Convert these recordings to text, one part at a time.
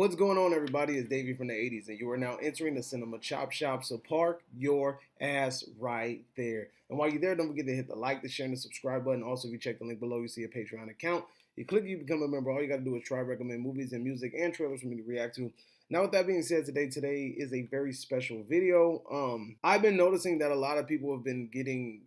What's going on, everybody? It's Davey from the 80s, and you are now entering the Cinema Chop Shop, so park your ass right there. And while you're there, don't forget to hit the like, the share, and the subscribe button. Also, if you check the link below, you see a Patreon account. You click, you become a member. All you got to do is try to recommend movies and music and trailers for me to react to. Now, with that being said, today is a very special video. I've been noticing that a lot of people have been getting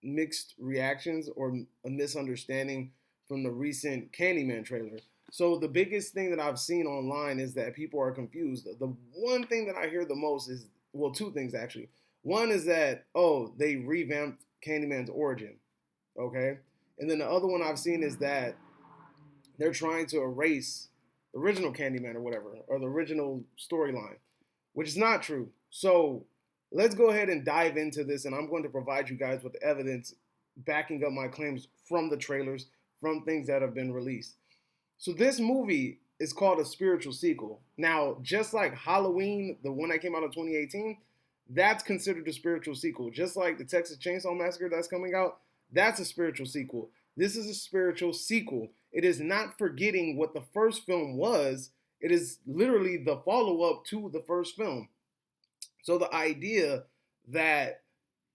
mixed reactions or a misunderstanding from the recent Candyman trailer. So the biggest thing that I've seen online is that people are confused. The one thing that I hear the most is, well, two things actually. One is that, oh, they revamped Candyman's origin, okay? And then the other one I've seen is that they're trying to erase the original Candyman or whatever, or the original storyline, which is not true. So let's go ahead and dive into this, and I'm going to provide you guys with evidence backing up my claims from the trailers, from things that have been released. So this movie is called a spiritual sequel. Now, just like Halloween, the one that came out in 2018, that's considered a spiritual sequel. Just like the Texas Chainsaw Massacre that's coming out, that's a spiritual sequel. This is a spiritual sequel. It is not forgetting what the first film was. It is literally the follow-up to the first film. So the idea that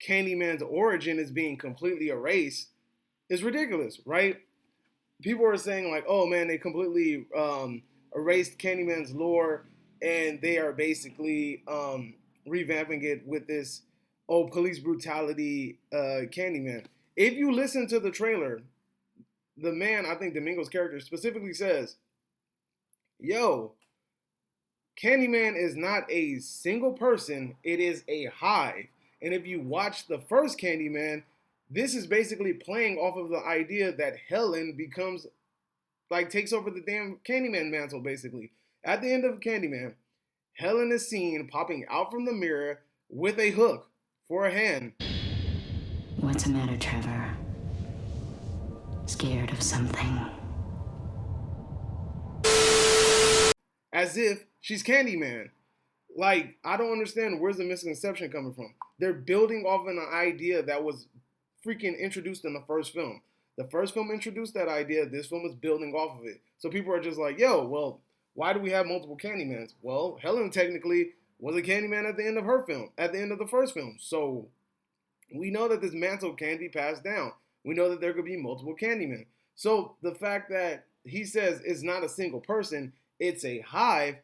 Candyman's origin is being completely erased is ridiculous, right? People are saying like, oh man, they completely erased Candyman's lore, and they are basically revamping it with this, oh, police brutality Candyman. If you listen to the trailer, the man, I think Domingo's character specifically says, yo, Candyman is not a single person, it is a hive. And if you watch the first Candyman, this is basically playing off of the idea that Helen becomes, like, takes over the damn Candyman mantle, basically. At the end of Candyman, Helen is seen popping out from the mirror with a hook for a hand. What's the matter, Trevor? Scared of something? As if she's Candyman. Like, I don't understand where's the misconception coming from. They're building off an idea that was freaking introduced in the first film. The first film introduced that idea. This film is building off of it. So people are just like, yo, well, why do we have multiple Candymans? Well, Helen technically was a Candyman at the end of her film, at the end of the first film. So we know that this mantle can be passed down. We know that there could be multiple Candymen. So the fact that he says it's not a single person, it's a hive,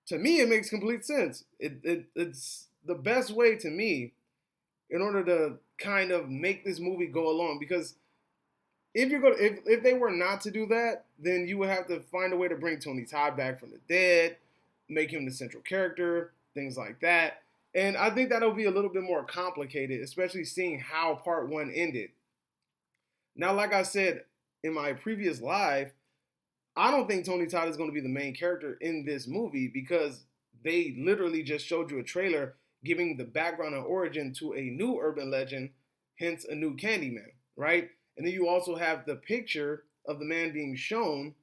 to me, it makes complete sense. It's the best way to me in order to kind of make this movie go along, because if they were not to do that, then you would have to find a way to bring Tony Todd back from the dead, make him the central character, things like that. And I think that'll be a little bit more complicated, especially seeing how part one ended. Now, like I said in my previous live, I don't think Tony Todd is going to be the main character in this movie, because they literally just showed you a trailer giving the background and origin to a new urban legend, hence a new Candyman, right? And then you also have the picture of the man being shown,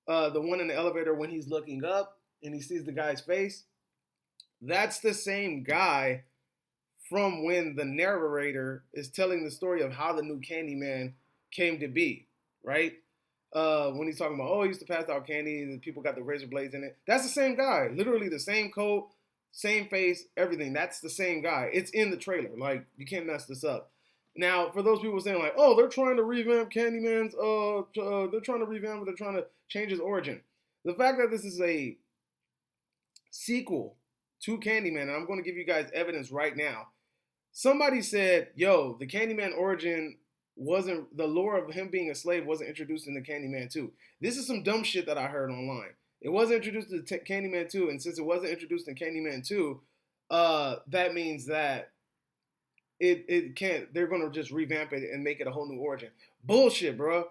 the one in the elevator when he's looking up and he sees the guy's face. That's the same guy from when the narrator is telling the story of how the new Candyman came to be, right? When he's talking about, oh, he used to pass out candy, and people got the razor blades in it. That's the same guy, literally the same coat, same face, everything. That's the same guy. It's in the trailer. Like, you can't mess this up. Now, for those people saying like, oh, they're trying to revamp Candyman's, they're trying to revamp it, they're trying to change his origin. The fact that this is a sequel to Candyman, and I'm going to give you guys evidence right now. Somebody said, yo, the Candyman origin wasn't, the lore of him being a slave wasn't introduced in the Candyman 2. This is some dumb shit that I heard online. It wasn't introduced to Candyman 2, and since it wasn't introduced in Candyman 2, that means that it can't, they're going to just revamp it and make it a whole new origin. Bullshit, bro.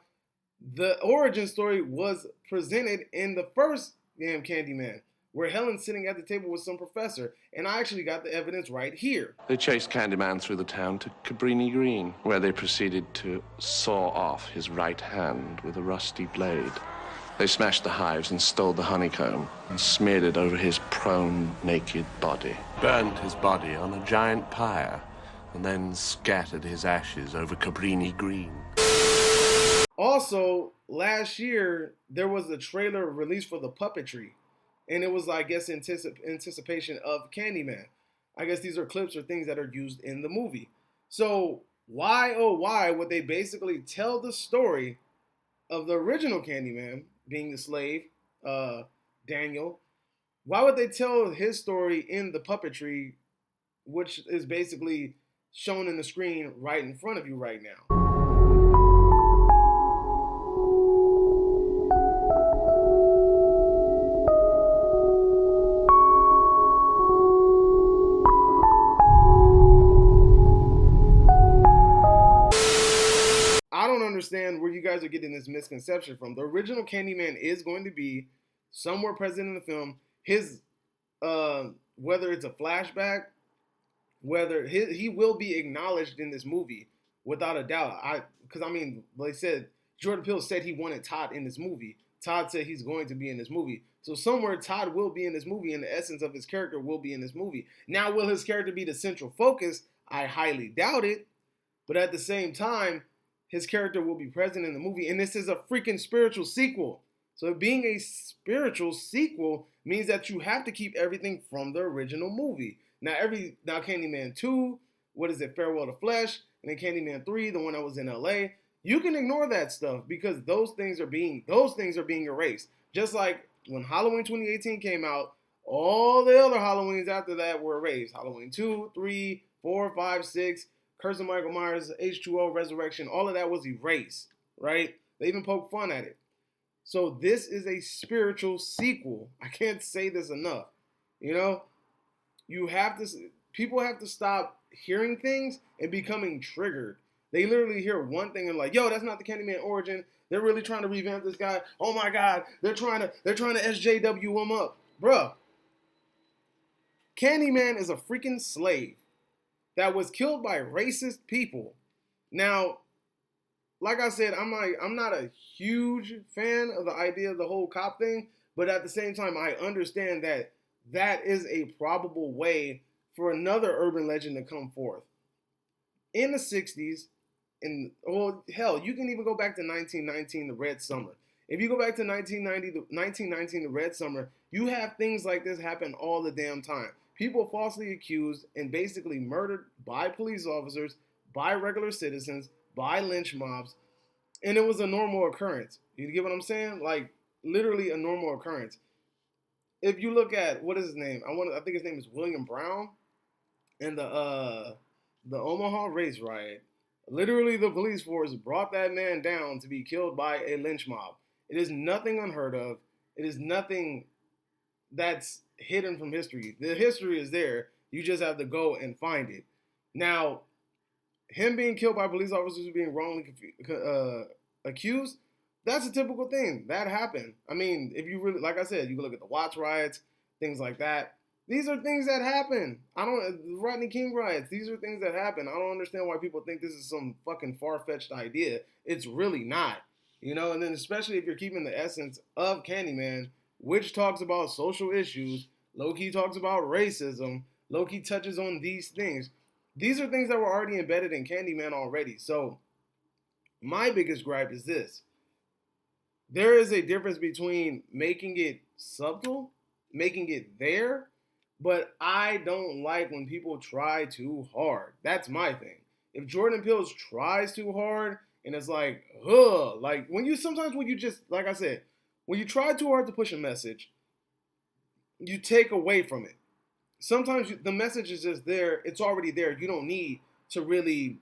The origin story was presented in the first damn Candyman, where Helen's sitting at the table with some professor, and I actually got the evidence right here. They chased Candyman through the town to Cabrini Green, where they proceeded to saw off his right hand with a rusty blade. They smashed the hives and stole the honeycomb and smeared it over his prone, naked body. Burned his body on a giant pyre and then scattered his ashes over Cabrini Green. Also, last year, there was a trailer released for the puppetry. and it was, I guess, anticipation of Candyman. I guess these are clips or things that are used in the movie. So why, oh why, would they basically tell the story of the original Candyman being the slave, Daniel? Why would they tell his story in the puppetry, which is basically shown in the screen right in front of you right now? I don't understand where you guys are getting this misconception from. The original Candyman is going to be somewhere present in the film. His whether it's a flashback, whether he will be acknowledged in this movie without a doubt. Because I mean, like I said, Jordan Peele said he wanted Todd in this movie. Todd said he's going to be in this movie. So somewhere Todd will be in this movie, and the essence of his character will be in this movie. Now, will his character be the central focus? I highly doubt it. But at the same time, his character will be present in the movie, and this is a freaking spiritual sequel. So being a spiritual sequel means that you have to keep everything from the original movie. Now Candyman 2, what is it, Farewell to Flesh, and then Candyman 3, the one that was in LA, you can ignore that stuff because those things are being erased. Just like when Halloween 2018 came out, all the other Halloweens after that were erased. Halloween 2, 3, 4, 5, 6, Curse of Michael Myers, H2O, Resurrection, all of that was erased, right? They even poked fun at it. So this is a spiritual sequel. I can't say this enough. You know, people have to stop hearing things and becoming triggered. They literally hear one thing and like, yo, that's not the Candyman origin. They're really trying to revamp this guy. Oh my God, they're trying to SJW him up. Bruh. Candyman is a freaking slave that was killed by racist people. Now, like I said, I'm not a huge fan of the idea of the whole cop thing, but at the same time, I understand that that is a probable way for another urban legend to come forth. In the 60s, hell, you can even go back to 1919, the Red Summer. If you go back to 1919, the Red Summer, you have things like this happen all the damn time. People falsely accused and basically murdered by police officers, by regular citizens, by lynch mobs, and it was a normal occurrence. You get what I'm saying? Like, literally a normal occurrence. If you look at, what is his name? I think his name is William Brown, and the Omaha race riot. Literally, the police force brought that man down to be killed by a lynch mob. It is nothing unheard of. It is nothing that's hidden from history. The history is there. You just have to go and find it. Now, him being killed by police officers being wrongly accused, that's a typical thing. That happened. I mean, if you really, like I said, you can look at the Watts riots, things like that. These are things that happen. Rodney King riots, these are things that happen. I don't understand why people think this is some fucking far-fetched idea. It's really not. You know, and then especially if you're keeping the essence of Candyman, which talks about social issues, low-key talks about racism, low-key touches on these things. These are things that were already embedded in Candyman already. So my biggest gripe is this. There is a difference between making it subtle, making it there, but I don't like when people try too hard. That's my thing. If Jordan Peele tries too hard and it's like, ugh, like when you just, like I said, when you try too hard to push a message, you take away from it. Sometimes the message is just there. It's already there. You don't need to really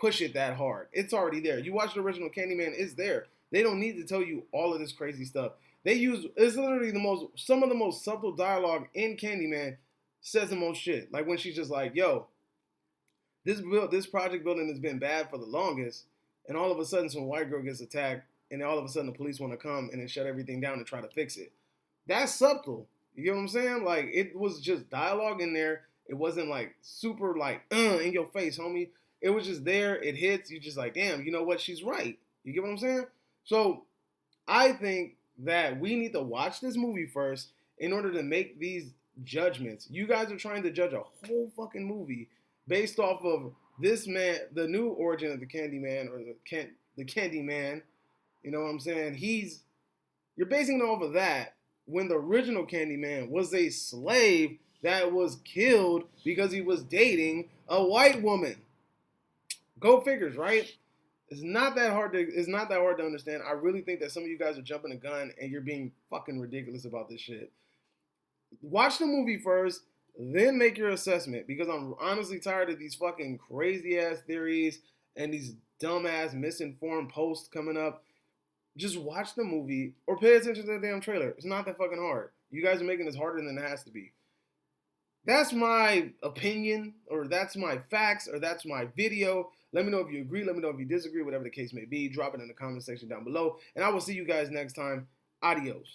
push it that hard. It's already there. You watch the original Candyman, it's there. They don't need to tell you all of this crazy stuff. It's literally some of the most subtle dialogue in Candyman says the most shit. Like when she's just like, yo, this project building has been bad for the longest, and all of a sudden some white girl gets attacked, and then all of a sudden the police want to come and then shut everything down and try to fix it. That's subtle. You get what I'm saying? Like, it was just dialogue in there. It wasn't like super like in your face, homie. It was just there. It hits. You just like, damn, you know what? She's right. You get what I'm saying? So I think that we need to watch this movie first in order to make these judgments. You guys are trying to judge a whole fucking movie based off of this man, the new origin of the Candyman, or the Candyman. You know what I'm saying? You're basing it off of that when the original Candyman was a slave that was killed because he was dating a white woman. Go figures, right? It's not that hard to understand. I really think that some of you guys are jumping the gun and you're being fucking ridiculous about this shit. Watch the movie first, then make your assessment, because I'm honestly tired of these fucking crazy ass theories and these dumbass misinformed posts coming up. Just watch the movie or pay attention to the damn trailer. It's not that fucking hard. You guys are making this harder than it has to be. That's my opinion, or that's my facts, or that's my video. Let me know if you agree. Let me know if you disagree, whatever the case may be. Drop it in the comment section down below. And I will see you guys next time. Adios.